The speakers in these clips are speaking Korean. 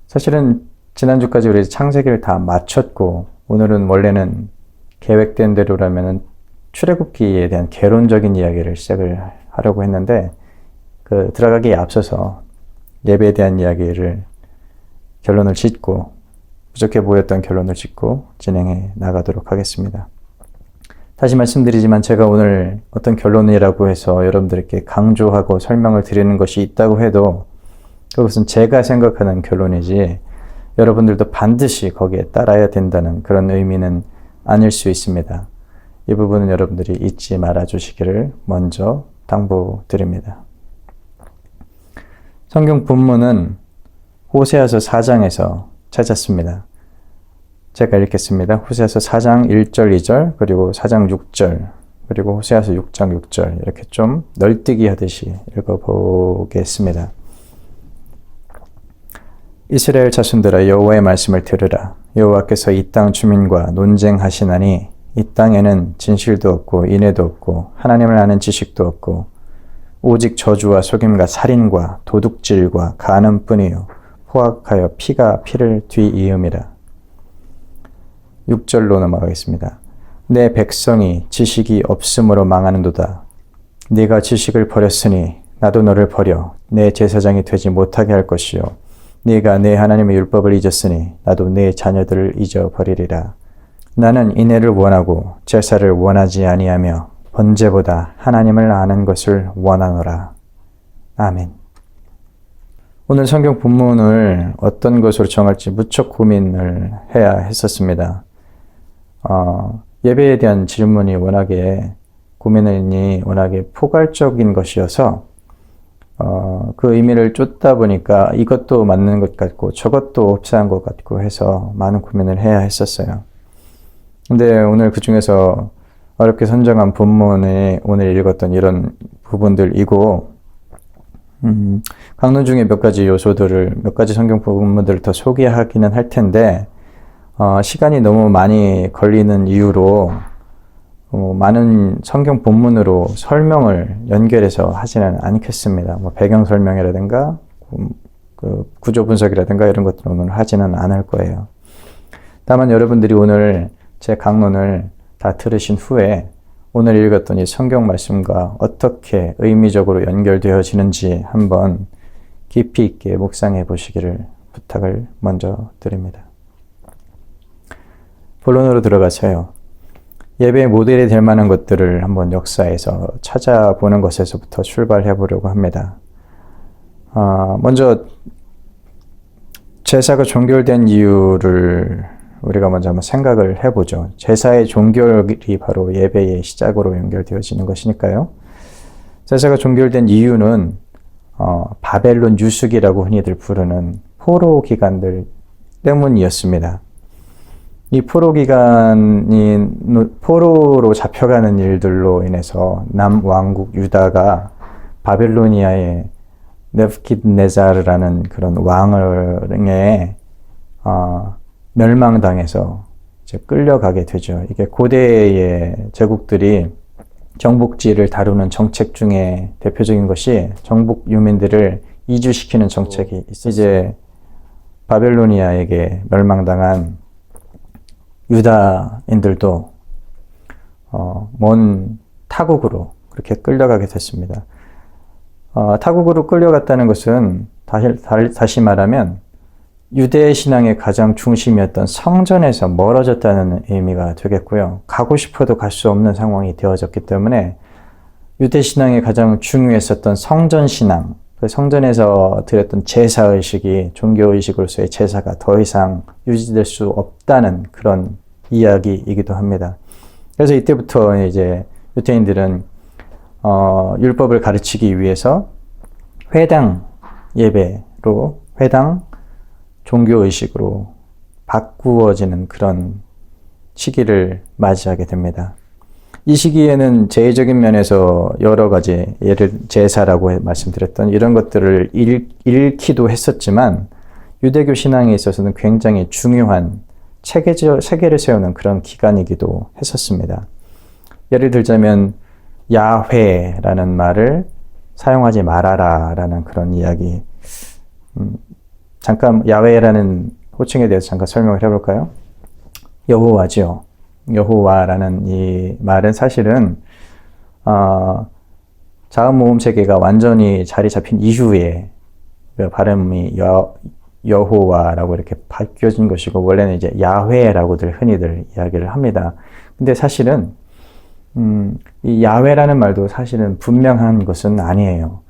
사실은 지난주까지 우리 창세기를 다 마쳤고, 오늘은 원래는 계획된 대로라면 출애굽기에 대한 개론적인 이야기를 시작을 하려고 했는데, 들어가기에 앞서서 예배에 대한 이야기를 결론을 짓고, 부족해 보였던 결론을 짓고 진행해 나가도록 하겠습니다. 다시 말씀드리지만 제가 오늘 어떤 결론이라고 해서 여러분들께 강조하고 설명을 드리는 것이 있다고 해도 그것은 제가 생각하는 결론이지 여러분들도 반드시 거기에 따라야 된다는 그런 의미는 아닐 수 있습니다. 이 부분은 여러분들이 잊지 말아 주시기를 먼저 당부드립니다. 성경 본문은 호세아서 4장에서 찾았습니다. 제가 읽겠습니다. 호세아서 4장 1절 2절 그리고 4장 6절 그리고 호세아서 6장 6절 이렇게 좀 널뛰기 하듯이 읽어보겠습니다. 이스라엘 자손들아 여호와의 말씀을 들으라. 여호와께서 이 땅 주민과 논쟁하시나니 이 땅에는 진실도 없고 인애도 없고 하나님을 아는 지식도 없고 오직 저주와 속임과 살인과 도둑질과 간음뿐이요 포악하여 피가 피를 뒤이음이라. 6절로 넘어가겠습니다. 내 백성이 지식이 없음으로 망하는도다. 네가 지식을 버렸으니 나도 너를 버려 내 제사장이 되지 못하게 할 것이요 네가 내 하나님의 율법을 잊었으니 나도 내 자녀들을 잊어버리리라. 나는 인애를 원하고 제사를 원하지 아니하며 번제보다 하나님을 아는 것을 원하노라. 아멘. 오늘 성경 본문을 어떤 것으로 정할지 무척 고민을 해야 했었습니다. 예배에 대한 질문이 워낙에 고민이 워낙에 포괄적인 것이어서 그 의미를 쫓다 보니까 이것도 맞는 것 같고 저것도 흡사한 것 같고 해서 많은 고민을 해야 했었어요. 근데 오늘 그 중에서 어렵게 선정한 본문에 오늘 읽었던 이런 부분들이고 강론 중에 몇 가지 요소들을 몇 가지 성경 본문들을 더 소개하기는 할 텐데 시간이 너무 많이 걸리는 이유로 많은 성경 본문으로 설명을 연결해서 하지는 않겠습니다. 배경 설명이라든가 구조 분석이라든가 이런 것들은 오늘 하지는 않을 거예요. 다만 여러분들이 오늘 제 강론을 다 들으신 후에 오늘 읽었던 이 성경 말씀과 어떻게 의미적으로 연결되어지는지 한번 깊이 있게 묵상해 보시기를 부탁을 먼저 드립니다. 본론으로 들어가서요. 예배의 모델이 될 만한 것들을 한번 역사에서 찾아보는 것에서부터 출발해 보려고 합니다. 먼저 제사가 종결된 이유를 우리가 먼저 한번 생각을 해보죠. 제사의 종결이 바로 예배의 시작으로 연결되어지는 것이니까요. 제사가 종결된 이유는 바벨론 유숙이라고 흔히들 부르는 포로 기간들 때문이었습니다. 이 포로 기간이 포로로 잡혀가는 일들로 인해서 남왕국 유다가 바벨로니아의 네부갓네자르라는 그런 왕에 멸망당해서 이제 끌려가게 되죠. 이게 고대의 제국들이 정복지를 다루는 정책 중에 대표적인 것이 정복 유민들을 이주시키는 정책이 있었어요. 이제 바벨로니아에게 멸망당한 유다인들도 먼 타국으로 그렇게 끌려가게 됐습니다. 타국으로 끌려갔다는 것은 다시 말하면 유대 신앙의 가장 중심이었던 성전에서 멀어졌다는 의미가 되겠고요. 가고 싶어도 갈 수 없는 상황이 되어졌기 때문에 유대 신앙의 가장 중요했었던 성전 신앙, 그 성전에서 드렸던 제사의식이 종교의식으로서의 제사가 더 이상 유지될 수 없다는 그런 이야기이기도 합니다. 그래서 이때부터 이제 유대인들은 율법을 가르치기 위해서 회당 예배로 회당 종교의식으로 바꾸어지는 그런 시기를 맞이하게 됩니다. 이 시기에는 제의적인 면에서 여러 가지 예를 제사라고 말씀드렸던 이런 것들을 잃기도 했었지만 유대교 신앙에 있어서는 굉장히 중요한 체계를 세우는 그런 기간이기도 했었습니다. 예를 들자면 야훼라는 말을 사용하지 말아라 라는 그런 이야기 잠깐 야훼라는 호칭에 대해서 잠깐 설명을 해볼까요? 여호와죠. 여호와라는 이 말은 사실은 자음 모음 체계가 완전히 자리 잡힌 이후에 그 발음이 여호와라고 이렇게 바뀌어진 것이고, 원래는 이제 야훼라고들 흔히들 이야기를 합니다. 근데 사실은 이 야훼라는 말도 사실은 분명한 것은 아니에요.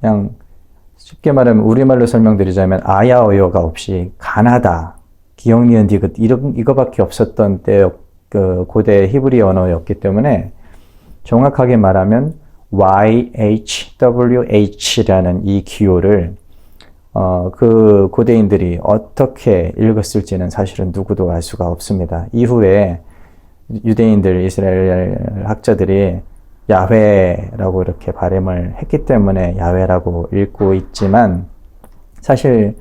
그냥 쉽게 말하면 우리말로 설명드리자면 아야어여가 없이 가나다, 기역, 니은, 디귿 이거밖에 없었던 때 그 고대 히브리 언어였기 때문에 정확하게 말하면 YHWH라는 이 기호를 그 고대인들이 어떻게 읽었을지는 사실은 누구도 알 수가 없습니다. 이후에 유대인들, 이스라엘 학자들이 야훼라고 이렇게 발음을 했기 때문에 야훼라고 읽고 있지만, 사실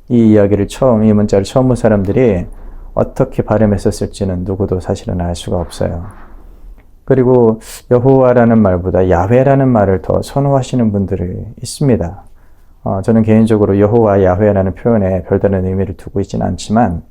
이 이야기를 이 문자를 처음 본 사람들이 어떻게 발음했었을지는 누구도 사실은 알 수가 없어요. 그리고 여호와라는 말보다 야훼라는 말을 더 선호하시는 분들이 있습니다. 저는 개인적으로 여호와, 야훼라는 표현에 별다른 의미를 두고 있지는 않지만,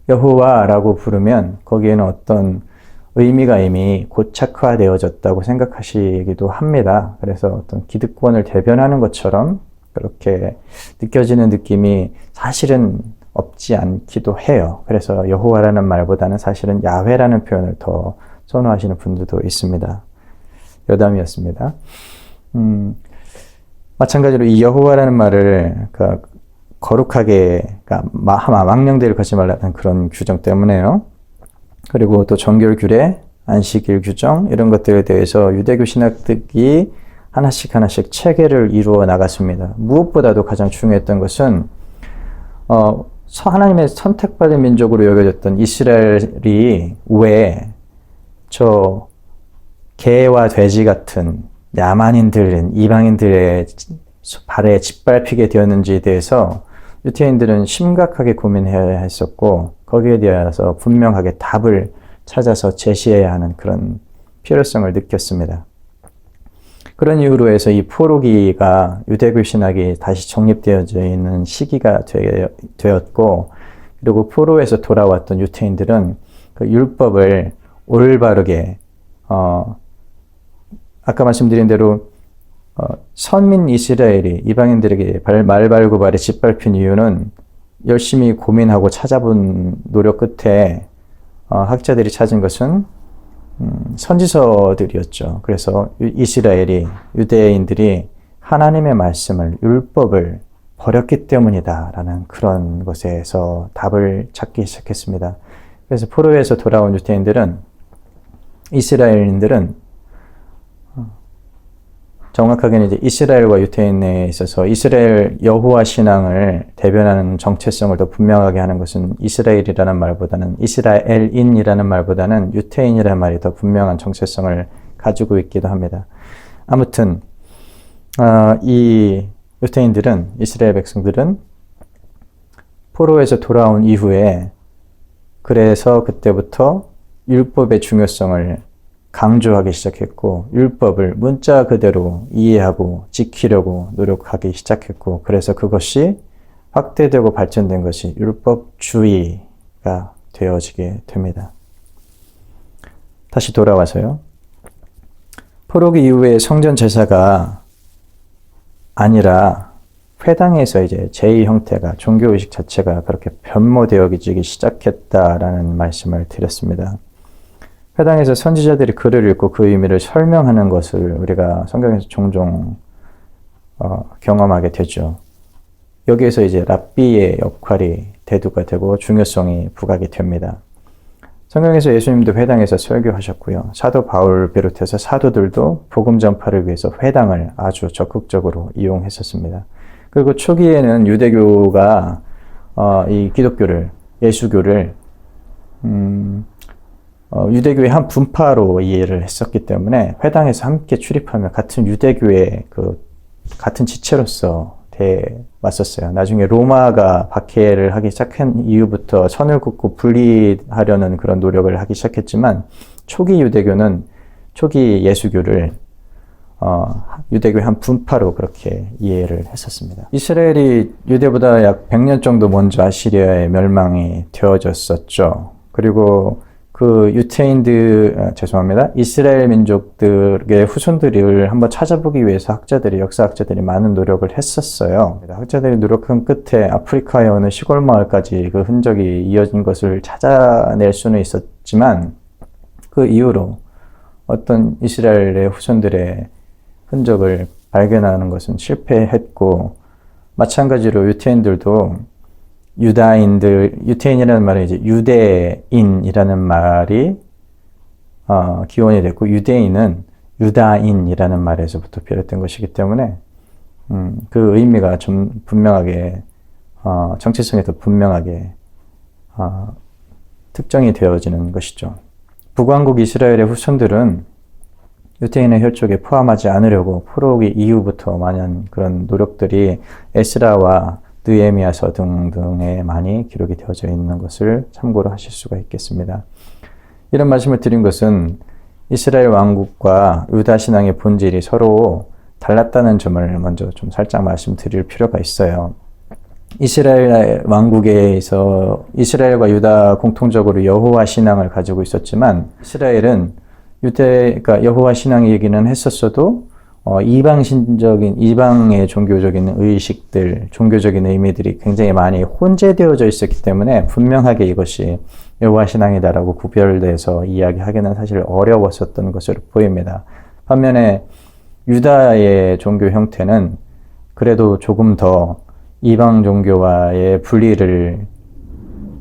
여호와라고 부르면 거기에는 어떤 의미가 이미 고착화되어졌다고 생각하시기도 합니다. 그래서 어떤 기득권을 대변하는 것처럼 그렇게 느껴지는 느낌이 사실은 없지 않기도 해요. 그래서 여호와라는 말보다는 사실은 야훼라는 표현을 더 선호하시는 분들도 있습니다. 여담이었습니다. 마찬가지로 이 여호와라는 말을 거룩하게, 망령되이를 걷지 말라는 그런 규정 때문에요. 그리고 또 정결 규례, 안식일 규정 이런 것들에 대해서 유대교 신학들이 하나씩 체계를 이루어 나갔습니다. 무엇보다도 가장 중요했던 것은 하나님의 선택받은 민족으로 여겨졌던 이스라엘이 왜 저 개와 돼지 같은 야만인들, 이방인들의 발에 짓밟히게 되었는지에 대해서 유태인들은 심각하게 고민해야 했었고, 거기에 대해서 분명하게 답을 찾아서 제시해야 하는 그런 필요성을 느꼈습니다. 그런 이유로 해서 이 포로기가 유대교 신학이 다시 정립되어져 있는 시기가 되었고, 그리고 포로에서 돌아왔던 유태인들은 그 율법을 올바르게 아까 말씀드린 대로 선민 이스라엘이 이방인들에게 말발굽발에 짓밟힌 이유는 열심히 고민하고 찾아본 노력 끝에 학자들이 찾은 것은 선지서들이었죠. 그래서 이스라엘이, 유대인들이 하나님의 말씀을, 율법을 버렸기 때문이다라는 그런 것에서 답을 찾기 시작했습니다. 그래서 포로에서 돌아온 유대인들은, 이스라엘인들은 정확하게는 이제 이스라엘과 유태인에 있어서 이스라엘 여호와 신앙을 대변하는 정체성을 더 분명하게 하는 것은 이스라엘이라는 말보다는, 이스라엘인이라는 말보다는 유태인이라는 말이 더 분명한 정체성을 가지고 있기도 합니다. 아무튼 이 유태인들은, 이스라엘 백성들은 포로에서 돌아온 이후에, 그래서 그때부터 율법의 중요성을 강조하기 시작했고, 율법을 문자 그대로 이해하고 지키려고 노력하기 시작했고, 그래서 그것이 확대되고 발전된 것이 율법주의가 되어지게 됩니다. 다시 돌아와서요. 포로기 이후에 성전 제사가 아니라 회당에서 이제 제2 형태가, 종교의식 자체가 그렇게 변모되어지기 시작했다라는 말씀을 드렸습니다. 회당에서 선지자들이 글을 읽고 그 의미를 설명하는 것을 우리가 성경에서 종종 경험하게 되죠. 여기에서 이제 랍비의 역할이 대두가 되고 중요성이 부각이 됩니다. 성경에서 예수님도 회당에서 설교하셨고요. 사도 바울 비롯해서 사도들도 복음 전파를 위해서 회당을 아주 적극적으로 이용했었습니다. 그리고 초기에는 유대교가 이 기독교를, 예수교를 유대교의 한 분파로 이해를 했었기 때문에 회당에서 함께 출입하며 같은 유대교의 같은 지체로서 대왔었어요. 나중에 로마가 박해를 하기 시작한 이후부터 선을 긋고 분리하려는 그런 노력을 하기 시작했지만, 초기 유대교는, 초기 예수교를 유대교의 한 분파로 그렇게 이해를 했었습니다. 이스라엘이 유대보다 약 100년 정도 먼저 아시리아의 멸망이 되어졌었죠. 그리고 그 이스라엘 민족들의 후손들을 한번 찾아보기 위해서 역사학자들이 많은 노력을 했었어요. 학자들이 노력한 끝에 아프리카의 어느 시골 마을까지 그 흔적이 이어진 것을 찾아낼 수는 있었지만 그 이후로 어떤 이스라엘의 후손들의 흔적을 발견하는 것은 실패했고, 마찬가지로 유태인들도 유태인이라는 말은 이제 유대인이라는 말이 기원이 됐고, 유대인은 유다인이라는 말에서부터 비롯된 것이기 때문에 그 의미가 좀 분명하게 정체성이 더 분명하게 특정이 되어지는 것이죠. 북왕국 이스라엘의 후손들은 유태인의 혈족에 포함하지 않으려고 포로기 이후부터 많은 그런 노력들이 에스라와 느헤미야서 등등에 많이 기록이 되어져 있는 것을 참고로 하실 수가 있겠습니다. 이런 말씀을 드린 것은 이스라엘 왕국과 유다 신앙의 본질이 서로 달랐다는 점을 먼저 좀 살짝 말씀드릴 필요가 있어요. 이스라엘 왕국에서 이스라엘과 유다 공통적으로 여호와 신앙을 가지고 있었지만, 이스라엘은 그러니까 여호와 신앙 얘기는 했었어도 이방의 종교적인 의식들, 종교적인 의미들이 굉장히 많이 혼재되어져 있었기 때문에 분명하게 이것이 여호와 신앙이다라고 구별돼서 이야기하기는 사실 어려웠었던 것으로 보입니다. 반면에 유다의 종교 형태는 그래도 조금 더 이방 종교와의 분리를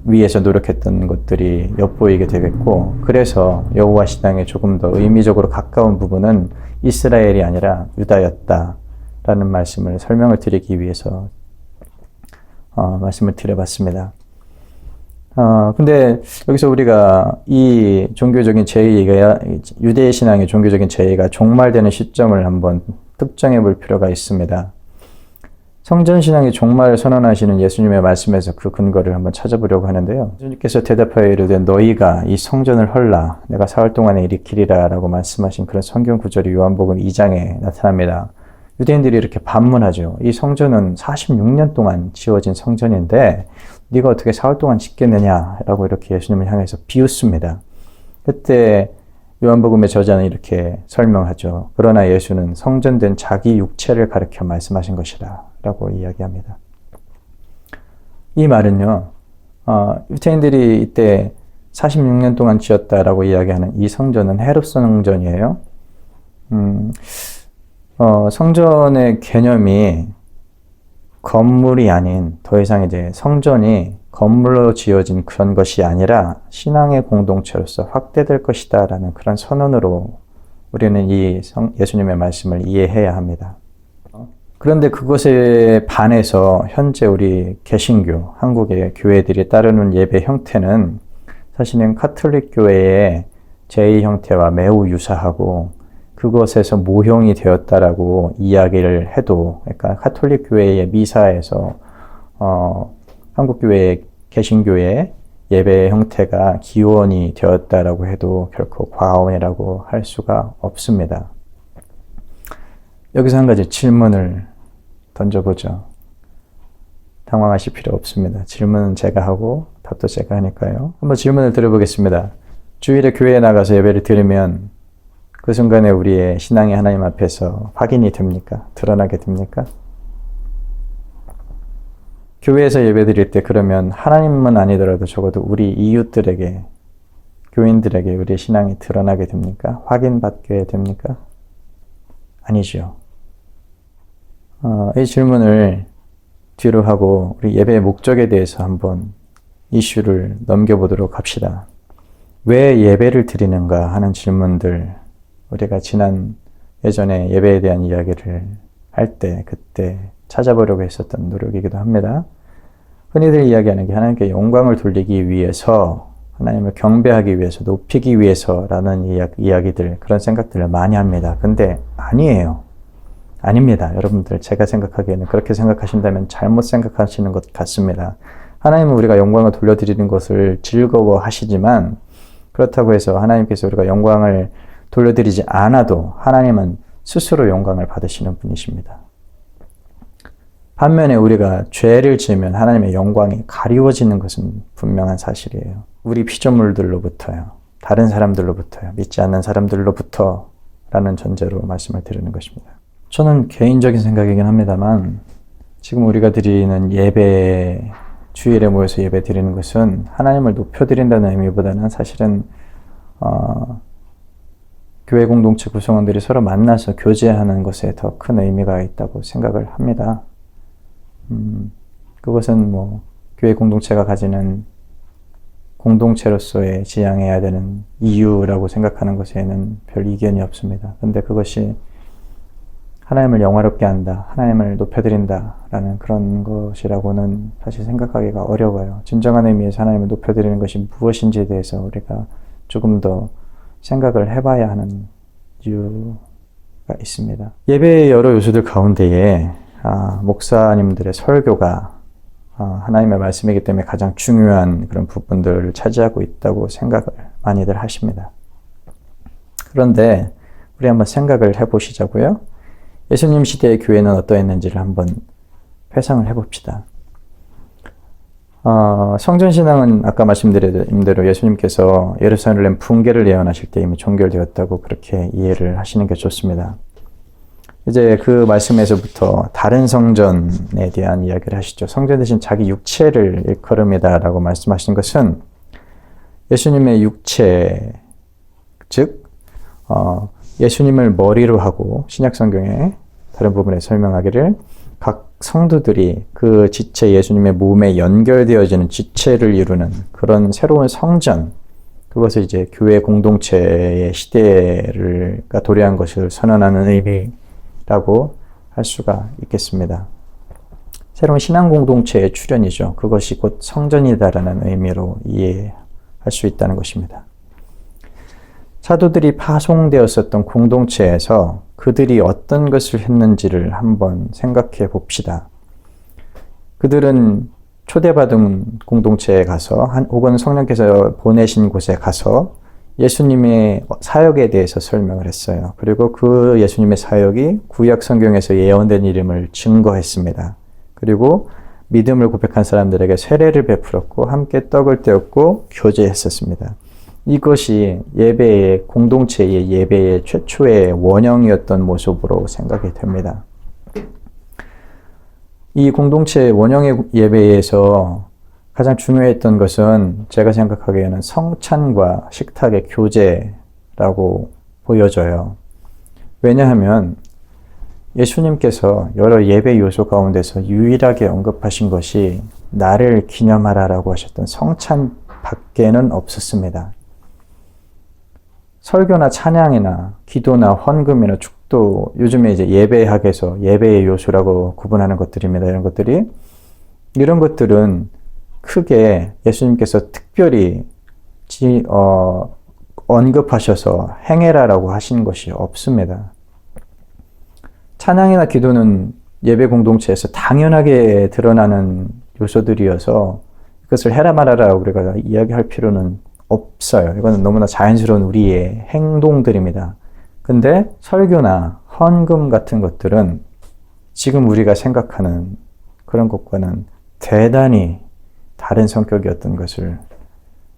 위해서 노력했던 것들이 엿보이게 되겠고, 그래서 여호와 신앙에 조금 더 의미적으로 가까운 부분은 이스라엘이 아니라 유다였다라는 말씀을 설명을 드리기 위해서 말씀을 드려봤습니다. 근데 여기서 우리가 이 종교적인 제의가, 유대 신앙의 종교적인 제의가 종말되는 시점을 한번 특정해 볼 필요가 있습니다. 성전신앙의 종말을 선언하시는 예수님의 말씀에서 그 근거를 한번 찾아보려고 하는데요. 예수님께서 대답하여 이르되 너희가 이 성전을 헐라 내가 사흘 동안에 일으키리라 라고 말씀하신 그런 성경 구절이 요한복음 2장에 나타납니다. 유대인들이 이렇게 반문하죠. 이 성전은 46년 동안 지어진 성전인데 네가 어떻게 사흘 동안 짓겠느냐 라고 이렇게 예수님을 향해서 비웃습니다. 그때 요한복음의 저자는 이렇게 설명하죠. 그러나 예수는 성전된 자기 육체를 가리켜 말씀하신 것이라 라고 이야기합니다. 이 말은요, 유태인들이 이때 46년 동안 지었다라고 이야기하는 이 성전은 헤롯 성전이에요. 성전의 개념이 건물이 아닌, 더 이상 이제 성전이 건물로 지어진 그런 것이 아니라 신앙의 공동체로서 확대될 것이다 라는 그런 선언으로 우리는 이 예수님의 말씀을 이해해야 합니다. 그런데 그것에 반해서 현재 우리 개신교, 한국의 교회들이 따르는 예배 형태는 사실은 카톨릭 교회의 제2 형태와 매우 유사하고 그것에서 모형이 되었다라고 이야기를 해도, 그러니까 카톨릭 교회의 미사에서 한국 교회의 개신교의 예배 형태가 기원이 되었다라고 해도 결코 과언이라고 할 수가 없습니다. 여기서 한 가지 질문을 던져보죠. 당황하실 필요 없습니다. 질문은 제가 하고 답도 제가 하니까요. 한번 질문을 드려보겠습니다. 주일에 교회에 나가서 예배를 드리면 그 순간에 우리의 신앙이 하나님 앞에서 확인이 됩니까? 드러나게 됩니까? 교회에서 예배 드릴 때 그러면 하나님은 아니더라도 적어도 우리 이웃들에게, 교인들에게 우리의 신앙이 드러나게 됩니까? 확인받게 됩니까? 아니죠. 이 질문을 뒤로 하고 우리 예배의 목적에 대해서 한번 이슈를 넘겨보도록 합시다. 왜 예배를 드리는가 하는 질문들, 우리가 예전에 예배에 대한 이야기를 할 때 그때 찾아보려고 했었던 노력이기도 합니다. 흔히들 이야기하는 게 하나님께 영광을 돌리기 위해서, 하나님을 경배하기 위해서, 높이기 위해서라는 이야기들, 그런 생각들을 많이 합니다. 근데 아니에요. 아닙니다. 여러분들, 제가 생각하기에는 그렇게 생각하신다면 잘못 생각하시는 것 같습니다. 하나님은 우리가 영광을 돌려드리는 것을 즐거워하시지만, 그렇다고 해서 하나님께서 우리가 영광을 돌려드리지 않아도 하나님은 스스로 영광을 받으시는 분이십니다. 반면에 우리가 죄를 지으면 하나님의 영광이 가리워지는 것은 분명한 사실이에요. 우리 피조물들로부터요. 다른 사람들로부터요. 믿지 않는 사람들로부터 라는 전제로 말씀을 드리는 것입니다. 저는 개인적인 생각이긴 합니다만 지금 우리가 드리는 예배, 주일에 모여서 예배 드리는 것은 하나님을 높여드린다는 의미보다는 사실은 교회 공동체 구성원들이 서로 만나서 교제하는 것에 더 큰 의미가 있다고 생각을 합니다. 그것은 뭐 교회 공동체가 가지는 공동체로서의 지향해야 되는 이유라고 생각하는 것에는 별 이견이 없습니다. 근데 그것이 하나님을 영화롭게 한다, 하나님을 높여드린다 라는 그런 것이라고는 사실 생각하기가 어려워요. 진정한 의미에서 하나님을 높여드리는 것이 무엇인지에 대해서 우리가 조금 더 생각을 해봐야 하는 이유가 있습니다. 예배의 여러 요소들 가운데에 목사님들의 설교가 하나님의 말씀이기 때문에 가장 중요한 그런 부분들을 차지하고 있다고 생각을 많이들 하십니다. 그런데 우리 한번 생각을 해보시자고요. 예수님 시대의 교회는 어떠했는지를 한번 회상을 해봅시다. 성전신앙은 아까 말씀드린 대로 예수님께서 예루살렘 붕괴를 예언하실 때 이미 종결되었다고 그렇게 이해를 하시는 게 좋습니다. 이제 그 말씀에서부터 다른 성전에 대한 이야기를 하시죠. 성전 대신 자기 육체를 일컬음이다라고 말씀하신 것은 예수님의 육체, 즉 예수님을 머리로 하고 신약성경의 다른 부분에 설명하기를 각 성도들이 그 지체 예수님의 몸에 연결되어지는 지체를 이루는 그런 새로운 성전, 그것을 이제 교회 공동체의 시대를 도래한 것을 선언하는 의미라고 할 수가 있겠습니다. 새로운 신앙 공동체의 출현이죠. 그것이 곧 성전이다라는 의미로 이해할 수 있다는 것입니다. 사도들이 파송되었었던 공동체에서 그들이 어떤 것을 했는지를 한번 생각해 봅시다. 그들은 초대받은 공동체에 가서 혹은 성령께서 보내신 곳에 가서 예수님의 사역에 대해서 설명을 했어요. 그리고 그 예수님의 사역이 구약 성경에서 예언된 이름을 증거했습니다. 그리고 믿음을 고백한 사람들에게 세례를 베풀었고 함께 떡을 떼었고 교제했었습니다. 이것이 예배의 공동체의 예배의 최초의 원형이었던 모습으로 생각이 됩니다. 이 공동체의 원형의 예배에서 가장 중요했던 것은 제가 생각하기에는 성찬과 식탁의 교제라고 보여져요. 왜냐하면 예수님께서 여러 예배 요소 가운데서 유일하게 언급하신 것이 나를 기념하라라고 하셨던 성찬 밖에는 없었습니다. 설교나 찬양이나 기도나 헌금이나 축도, 요즘에 이제 예배학에서 예배의 요소라고 구분하는 것들입니다. 이런 것들은 크게 예수님께서 특별히 언급하셔서 행해라라고 하신 것이 없습니다. 찬양이나 기도는 예배 공동체에서 당연하게 드러나는 요소들이어서 그것을 해라 말아라 우리가 이야기할 필요는 없어요. 이거는 너무나 자연스러운 우리의 행동들입니다. 근데 설교나 헌금 같은 것들은 지금 우리가 생각하는 그런 것과는 대단히 다른 성격이었던 것을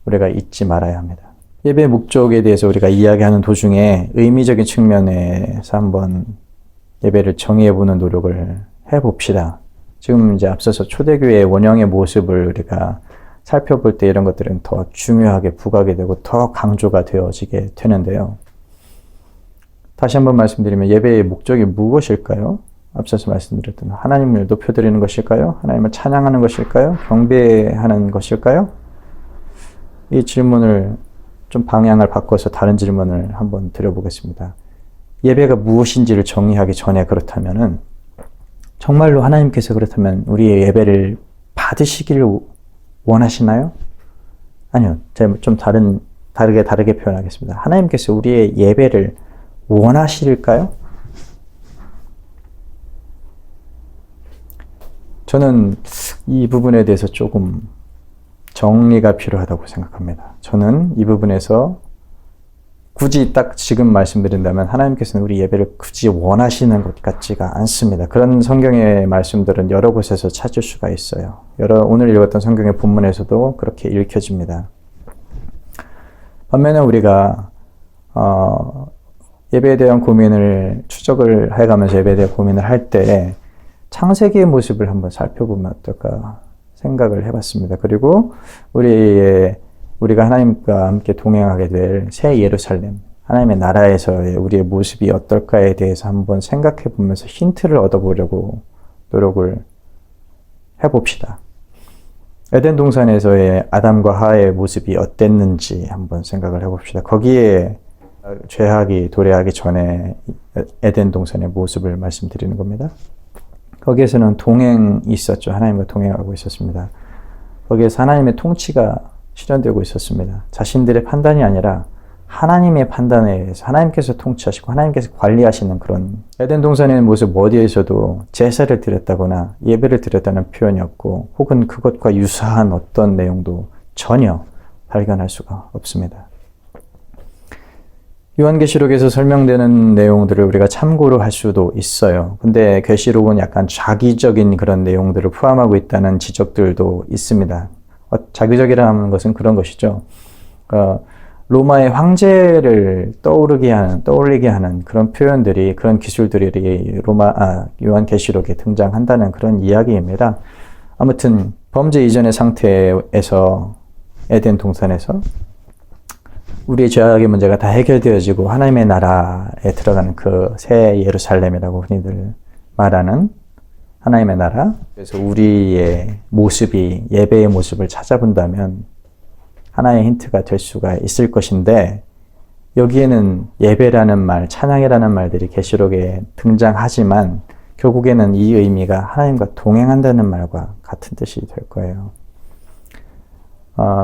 우리가 잊지 말아야 합니다. 예배 목적에 대해서 우리가 이야기하는 도중에 의미적인 측면에서 한번 예배를 정의해보는 노력을 해봅시다. 지금 이제 앞서서 초대교회의 원형의 모습을 우리가 살펴볼 때 이런 것들은 더 중요하게 부각이 되고 더 강조가 되어지게 되는데요. 다시 한번 말씀드리면 예배의 목적이 무엇일까요? 앞서서 말씀드렸던 하나님을 높여드리는 것일까요? 하나님을 찬양하는 것일까요? 경배하는 것일까요? 이 질문을 좀 방향을 바꿔서 다른 질문을 한번 드려보겠습니다. 예배가 무엇인지를 정의하기 전에 그렇다면은 정말로 하나님께서 그렇다면 우리의 예배를 받으시기를 원하시나요? 아니요. 제가 좀 다르게 표현하겠습니다. 하나님께서 우리의 예배를 원하실까요? 저는 이 부분에 대해서 조금 정리가 필요하다고 생각합니다. 저는 이 부분에서 굳이 딱 지금 말씀드린다면 하나님께서는 우리 예배를 굳이 원하시는 것 같지가 않습니다. 그런 성경의 말씀들은 여러 곳에서 찾을 수가 있어요. 오늘 읽었던 성경의 본문에서도 그렇게 읽혀집니다. 반면에 우리가 예배에 대한 고민을 추적을 해가면서 예배에 대한 고민을 할 때 창세기의 모습을 한번 살펴보면 어떨까 생각을 해봤습니다. 그리고 우리가 하나님과 함께 동행하게 될 새 예루살렘, 하나님의 나라에서의 우리의 모습이 어떨까에 대해서 한번 생각해 보면서 힌트를 얻어보려고 노력을 해봅시다. 에덴 동산에서의 아담과 하와의 모습이 어땠는지 한번 생각을 해봅시다. 거기에 죄악이 도래하기 전에 에덴 동산의 모습을 말씀드리는 겁니다. 거기에서는 동행이 있었죠. 하나님과 동행하고 있었습니다. 거기에서 하나님의 통치가 실현되고 있었습니다. 자신들의 판단이 아니라 하나님의 판단에 의해서 하나님께서 통치하시고 하나님께서 관리하시는 그런 에덴 동산의 모습 어디에서도 제사를 드렸다거나 예배를 드렸다는 표현이 없고 혹은 그것과 유사한 어떤 내용도 전혀 발견할 수가 없습니다. 요한계시록에서 설명되는 내용들을 우리가 참고로 할 수도 있어요. 근데 계시록은 약간 자기적인 그런 내용들을 포함하고 있다는 지적들도 있습니다. 자기적이라는 것은 그런 것이죠. 로마의 황제를 떠올리게 하는 그런 표현들이, 그런 기술들이 요한계시록에 등장한다는 그런 이야기입니다. 아무튼 범죄 이전의 상태에서 에덴 동산에서 우리의 죄악의 문제가 다 해결되어지고 하나님의 나라에 들어가는 그 새 예루살렘이라고 흔히들 말하는 하나님의 나라. 그래서 우리의 모습이 예배의 모습을 찾아본다면 하나의 힌트가 될 수가 있을 것인데 여기에는 예배라는 말, 찬양이라는 말들이 계시록에 등장하지만 결국에는 이 의미가 하나님과 동행한다는 말과 같은 뜻이 될 거예요.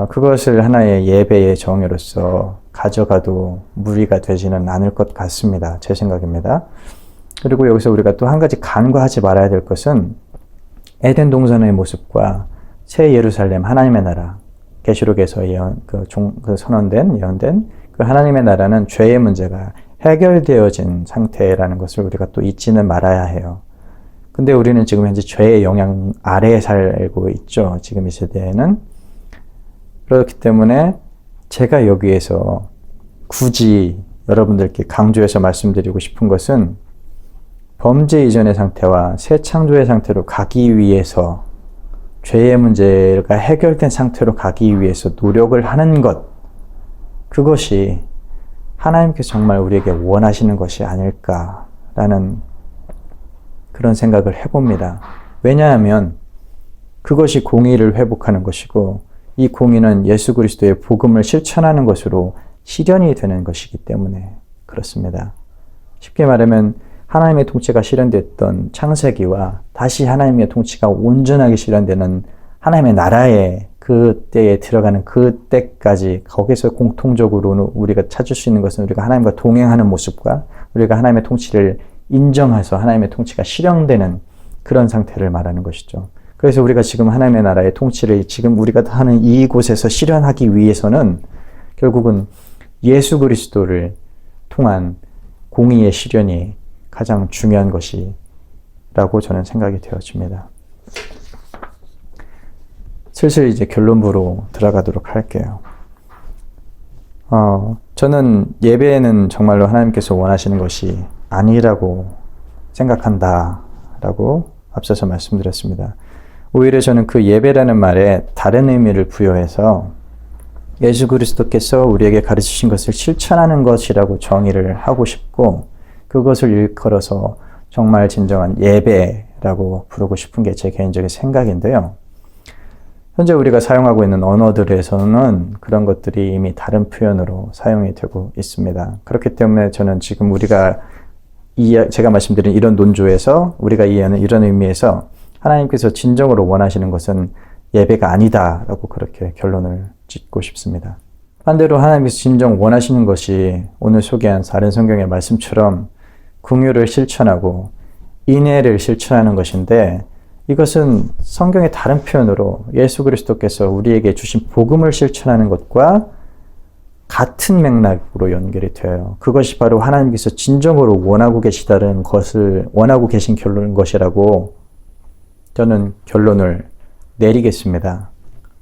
그것을 하나의 예배의 정의로서 가져가도 무리가 되지는 않을 것 같습니다. 제 생각입니다. 그리고 여기서 우리가 또 한 가지 간과하지 말아야 될 것은 에덴 동산의 모습과 새 예루살렘, 하나님의 나라, 계시록에서 선언된, 예언된 그 하나님의 나라는 죄의 문제가 해결되어진 상태라는 것을 우리가 또 잊지는 말아야 해요. 근데 우리는 지금 현재 죄의 영향 아래에 살고 있죠. 지금 이 세대에는. 그렇기 때문에 제가 여기에서 굳이 여러분들께 강조해서 말씀드리고 싶은 것은 범죄 이전의 상태와 새 창조의 상태로 가기 위해서 죄의 문제가 해결된 상태로 가기 위해서 노력을 하는 것, 그것이 하나님께서 정말 우리에게 원하시는 것이 아닐까라는 그런 생각을 해봅니다. 왜냐하면 그것이 공의를 회복하는 것이고 이 공의는 예수 그리스도의 복음을 실천하는 것으로 실현이 되는 것이기 때문에 그렇습니다. 쉽게 말하면 하나님의 통치가 실현됐던 창세기와 다시 하나님의 통치가 온전하게 실현되는 하나님의 나라에 그때에 들어가는 그때까지 거기서 공통적으로 우리가 찾을 수 있는 것은 우리가 하나님과 동행하는 모습과 우리가 하나님의 통치를 인정해서 하나님의 통치가 실현되는 그런 상태를 말하는 것이죠. 그래서 우리가 지금 하나님의 나라의 통치를 지금 우리가 하는 이곳에서 실현하기 위해서는 결국은 예수 그리스도를 통한 공의의 실현이 가장 중요한 것이라고 저는 생각이 되어집니다. 슬슬 이제 결론부로 들어가도록 할게요. 저는 예배는 정말로 하나님께서 원하시는 것이 아니라고 생각한다라고 앞서서 말씀드렸습니다. 오히려 저는 그 예배라는 말에 다른 의미를 부여해서 예수 그리스도께서 우리에게 가르치신 것을 실천하는 것이라고 정의를 하고 싶고 그것을 일컬어서 정말 진정한 예배라고 부르고 싶은 게 제 개인적인 생각인데요. 현재 우리가 사용하고 있는 언어들에서는 그런 것들이 이미 다른 표현으로 사용이 되고 있습니다. 그렇기 때문에 저는 지금 제가 말씀드린 이런 논조에서 우리가 이해하는 이런 의미에서 하나님께서 진정으로 원하시는 것은 예배가 아니다라고 그렇게 결론을 짓고 싶습니다. 반대로 하나님께서 진정 원하시는 것이 오늘 소개한 다른 성경의 말씀처럼 긍휼을 실천하고 인애를 실천하는 것인데 이것은 성경의 다른 표현으로 예수 그리스도께서 우리에게 주신 복음을 실천하는 것과 같은 맥락으로 연결이 돼요. 그것이 바로 하나님께서 진정으로 원하고 계시다는 것을 원하고 계신 결론인 것이라고 저는 결론을 내리겠습니다.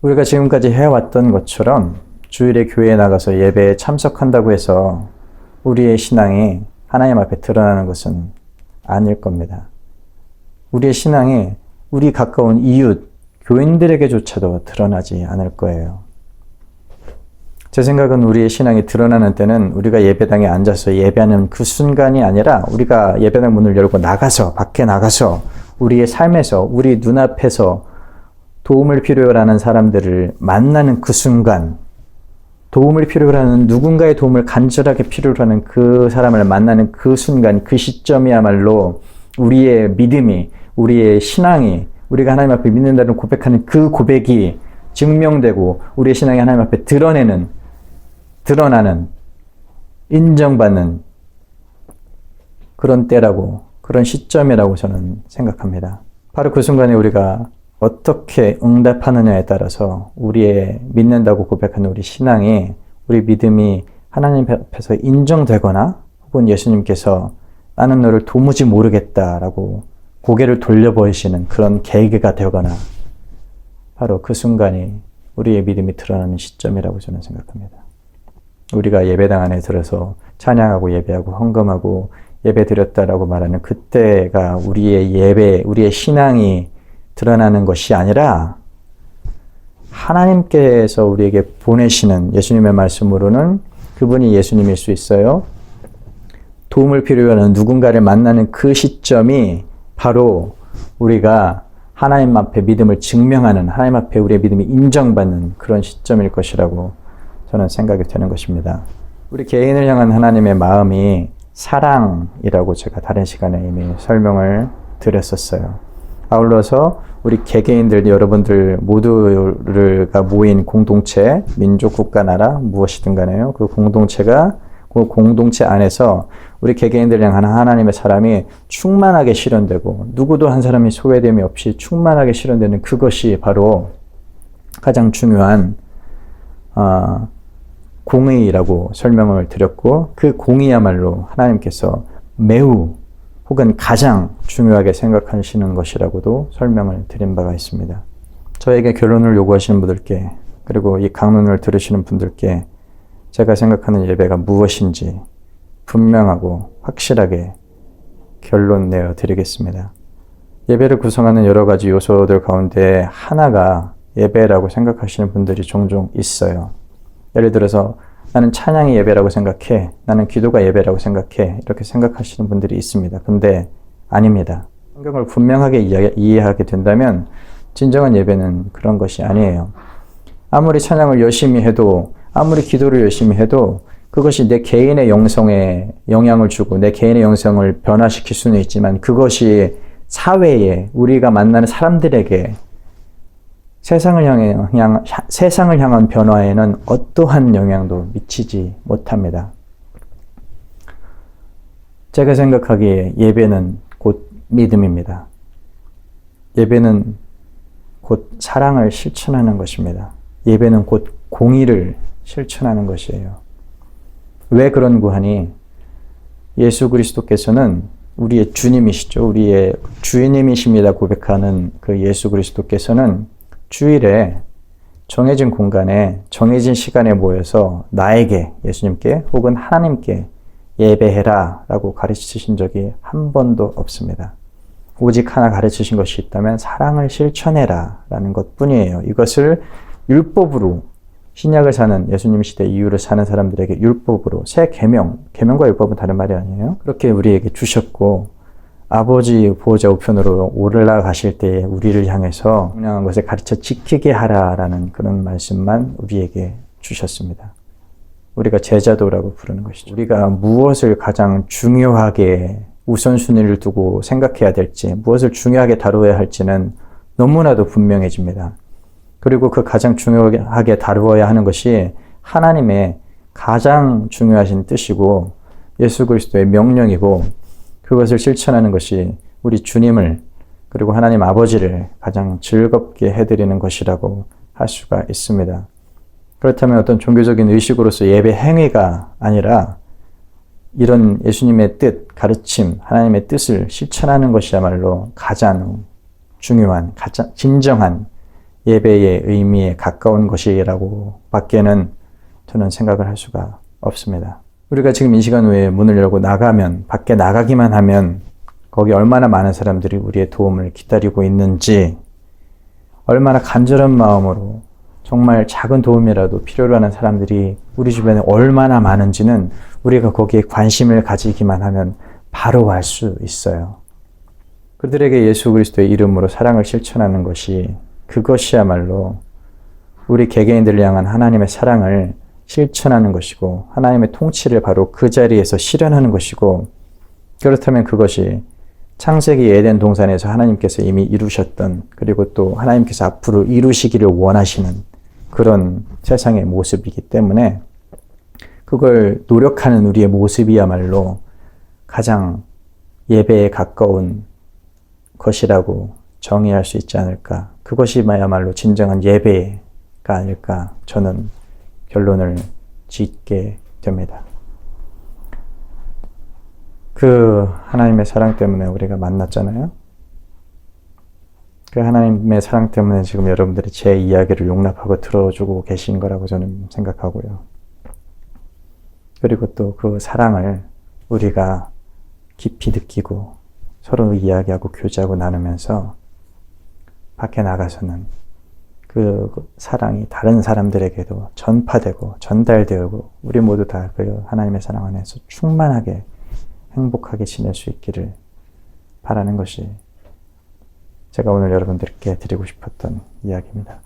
우리가 지금까지 해왔던 것처럼 주일에 교회에 나가서 예배에 참석한다고 해서 우리의 신앙이 하나님 앞에 드러나는 것은 아닐 겁니다. 우리의 신앙이 우리 가까운 이웃, 교인들에게조차도 드러나지 않을 거예요. 제 생각은 우리의 신앙이 드러나는 때는 우리가 예배당에 앉아서 예배하는 그 순간이 아니라 우리가 예배당 문을 열고 나가서, 밖에 나가서 우리의 삶에서, 우리 눈앞에서 도움을 필요로 하는 사람들을 만나는 그 순간, 도움을 필요로 하는 누군가의 도움을 간절하게 필요로 하는 그 사람을 만나는 그 순간, 그 시점이야말로 우리의 믿음이, 우리의 신앙이, 우리가 하나님 앞에 믿는다는 고백하는 그 고백이 증명되고 우리의 신앙이 하나님 앞에 드러나는, 인정받는 그런 때라고, 그런 시점이라고 저는 생각합니다. 바로 그 순간에 우리가 어떻게 응답하느냐에 따라서 우리의 믿는다고 고백하는 우리 신앙이, 우리 믿음이 하나님 앞에서 인정되거나 혹은 예수님께서 나는 너를 도무지 모르겠다라고 고개를 돌려보이시는 그런 계기가 되거나 바로 그 순간이 우리의 믿음이 드러나는 시점이라고 저는 생각합니다. 우리가 예배당 안에 들어서 찬양하고 예배하고 헌금하고 예배 드렸다라고 말하는 그때가 우리의 예배, 우리의 신앙이 드러나는 것이 아니라 하나님께서 우리에게 보내시는 예수님의 말씀으로는 그분이 예수님일 수 있어요. 도움을 필요로 하는 누군가를 만나는 그 시점이 바로 우리가 하나님 앞에 믿음을 증명하는, 하나님 앞에 우리의 믿음이 인정받는 그런 시점일 것이라고 저는 생각이 되는 것입니다. 우리 개인을 향한 하나님의 마음이 사랑이라고 제가 다른 시간에 이미 설명을 드렸었어요. 아울러서 우리 개개인들, 여러분들 모두가 모인 공동체, 민족, 국가, 나라 무엇이든 간에요. 그 공동체가 그 공동체 안에서 우리 개개인들 향한 하나님의 사람이 충만하게 실현되고 누구도 한 사람이 소외됨이 없이 충만하게 실현되는 그것이 바로 가장 중요한 공의라고 설명을 드렸고 그 공의야말로 하나님께서 매우 혹은 가장 중요하게 생각하시는 것이라고도 설명을 드린 바가 있습니다. 저에게 결론을 요구하시는 분들께 그리고 이 강론을 들으시는 분들께 제가 생각하는 예배가 무엇인지 분명하고 확실하게 결론 내어 드리겠습니다. 예배를 구성하는 여러 가지 요소들 가운데 하나가 예배라고 생각하시는 분들이 종종 있어요. 예를 들어서 나는 찬양이 예배라고 생각해, 나는 기도가 예배라고 생각해, 이렇게 생각하시는 분들이 있습니다. 근데 아닙니다. 성경을 분명하게 이해하게 된다면 진정한 예배는 그런 것이 아니에요. 아무리 찬양을 열심히 해도, 아무리 기도를 열심히 해도 그것이 내 개인의 영성에 영향을 주고 내 개인의 영성을 변화시킬 수는 있지만 그것이 사회에, 우리가 만나는 사람들에게 세상을 향한 변화에는 어떠한 영향도 미치지 못합니다. 제가 생각하기에 예배는 곧 믿음입니다. 예배는 곧 사랑을 실천하는 것입니다. 예배는 곧 공의를 실천하는 것이에요. 왜 그런 구하니? 예수 그리스도께서는 우리의 주님이시죠. 우리의 주인님이십니다 고백하는 그 예수 그리스도께서는 주일에 정해진 공간에 정해진 시간에 모여서 나에게, 예수님께 혹은 하나님께 예배해라 라고 가르치신 적이 한 번도 없습니다. 오직 하나 가르치신 것이 있다면 사랑을 실천해라 라는 것 뿐이에요. 이것을 율법으로 신약을 사는 예수님 시대 이후를 사는 사람들에게 율법으로 새 계명과 율법은 다른 말이 아니에요. 그렇게 우리에게 주셨고 아버지 보호자 우편으로 올라가실 때 우리를 향해서 분명한 것을 가르쳐 지키게 하라라는 그런 말씀만 우리에게 주셨습니다. 우리가 제자도라고 부르는 것이죠. 우리가 무엇을 가장 중요하게 우선순위를 두고 생각해야 될지, 무엇을 중요하게 다루어야 할지는 너무나도 분명해집니다. 그리고 그 가장 중요하게 다루어야 하는 것이 하나님의 가장 중요하신 뜻이고 예수 그리스도의 명령이고 그것을 실천하는 것이 우리 주님을 그리고 하나님 아버지를 가장 즐겁게 해드리는 것이라고 할 수가 있습니다. 그렇다면 어떤 종교적인 의식으로서 예배 행위가 아니라 이런 예수님의 뜻, 가르침, 하나님의 뜻을 실천하는 것이야말로 가장 중요한, 가장 진정한 예배의 의미에 가까운 것이라고 밖에는 저는 생각을 할 수가 없습니다. 우리가 지금 이 시간 후에 문을 열고 나가면, 밖에 나가기만 하면 거기 얼마나 많은 사람들이 우리의 도움을 기다리고 있는지, 얼마나 간절한 마음으로 정말 작은 도움이라도 필요로 하는 사람들이 우리 주변에 얼마나 많은지는 우리가 거기에 관심을 가지기만 하면 바로 알 수 있어요. 그들에게 예수 그리스도의 이름으로 사랑을 실천하는 것이, 그것이야말로 우리 개개인들을 향한 하나님의 사랑을 실천하는 것이고 하나님의 통치를 바로 그 자리에서 실현하는 것이고, 그렇다면 그것이 창세기 에덴 동산에서 하나님께서 이미 이루셨던, 그리고 또 하나님께서 앞으로 이루시기를 원하시는 그런 세상의 모습이기 때문에 그걸 노력하는 우리의 모습이야말로 가장 예배에 가까운 것이라고 정의할 수 있지 않을까. 그것이야말로 진정한 예배가 아닐까 저는 결론을 짓게 됩니다. 그 하나님의 사랑 때문에 우리가 만났잖아요. 그 하나님의 사랑 때문에 지금 여러분들이 제 이야기를 용납하고 들어주고 계신 거라고 저는 생각하고요. 그리고 또 그 사랑을 우리가 깊이 느끼고 서로 이야기하고 교제하고 나누면서 밖에 나가서는 그 사랑이 다른 사람들에게도 전파되고 전달되고 우리 모두 다 그 하나님의 사랑 안에서 충만하게 행복하게 지낼 수 있기를 바라는 것이 제가 오늘 여러분들께 드리고 싶었던 이야기입니다.